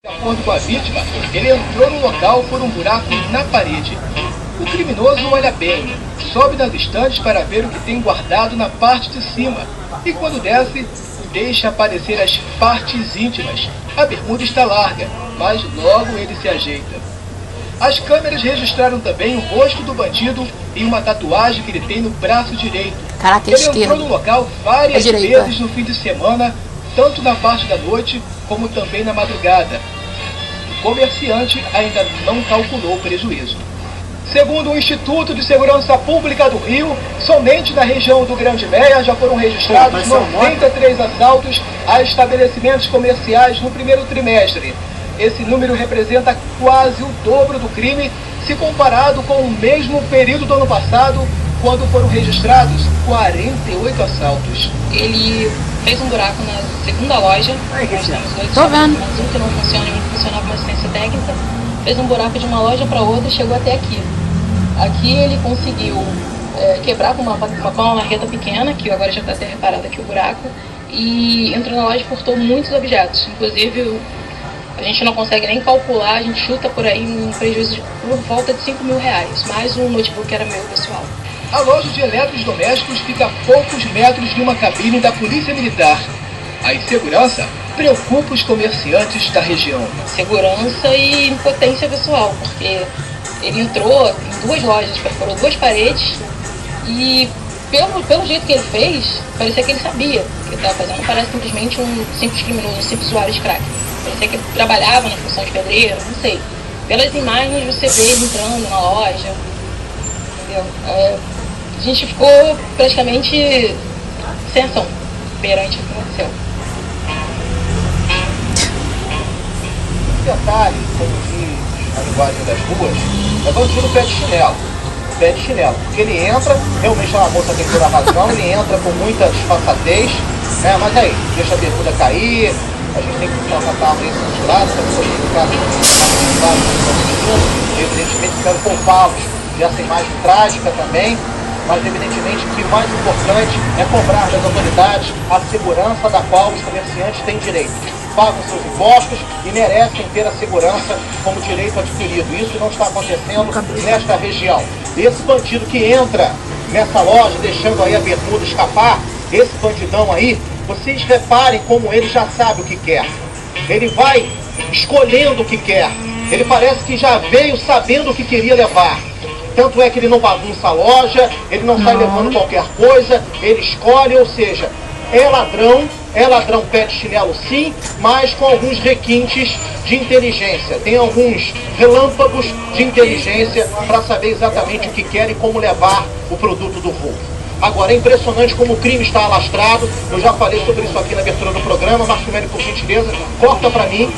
De acordo com a vítima, ele entrou no local por um buraco na parede. O criminoso olha bem, sobe nas estantes para ver o que tem guardado na parte de cima e quando desce, deixa aparecer as partes íntimas. A bermuda está larga, mas logo ele se ajeita. As câmeras registraram também o rosto do bandido e uma tatuagem que ele tem no braço direito. Ele entrou no local várias vezes no fim de semana, tanto na parte da noite como também na madrugada. O comerciante ainda não calculou o prejuízo. Segundo o Instituto de Segurança Pública do Rio, somente na região do Grande Meia já foram registrados 93 assaltos a estabelecimentos comerciais no primeiro trimestre. Esse número representa quase o dobro do crime se comparado com o mesmo período do ano passado, quando foram registrados 48 assaltos. Ele fez um buraco na segunda loja, nós temos 8 shoppings, mas um que não funciona e um que funciona com assistência técnica. Fez um buraco de uma loja para outra e chegou até aqui. Aqui ele conseguiu quebrar com uma marreta pequena, que agora já está até reparado aqui o buraco, e entrou na loja e furtou muitos objetos. Inclusive, a gente não consegue nem calcular, a gente chuta por aí um prejuízo por volta de R$5.000, mais um notebook que era meu pessoal. A loja de eletrodomésticos fica a poucos metros de uma cabine da Polícia Militar. A insegurança preocupa os comerciantes da região. Segurança e impotência pessoal, porque ele entrou em duas lojas, perfurou duas paredes e pelo jeito que ele fez, parecia que ele sabia o que ele estava fazendo. Parece simplesmente um simples criminoso, um simples usuário de crack. Parecia que ele trabalhava na função de pedreiro, não sei. Pelas imagens você vê ele entrando na loja, entendeu? A gente ficou praticamente sem ação perante o que aconteceu. Detalhe, como diz a linguagem das ruas, é bandido pé de chinelo. Pé de chinelo. Porque ele entra, realmente a moça tem toda a razão, ele entra com muita disfarçatez, mas aí, deixa a bermuda cair, a gente tem que tratar isso censurado, para pessoas que ficaram evidentemente quero poupá-los dessa imagem trágica também, mas evidentemente que o mais importante é cobrar das autoridades a segurança da qual os comerciantes têm direito. Pagam seus impostos e merecem ter a segurança como direito adquirido. Isso não está acontecendo nesta região. Esse bandido que entra nessa loja deixando aí a bermuda escapar, esse bandidão aí, vocês reparem como ele já sabe o que quer. Ele vai escolhendo o que quer. Ele parece que já veio sabendo o que queria levar. Tanto é que ele não bagunça a loja, ele não sai levando qualquer coisa, ele escolhe, ou seja, é ladrão pé de chinelo sim, mas com alguns requintes de inteligência. Tem alguns relâmpagos de inteligência para saber exatamente o que quer e como levar o produto do roubo. Agora, é impressionante como o crime está alastrado. Eu já falei sobre isso aqui na abertura do programa. Marcelo, por gentileza, corta para mim.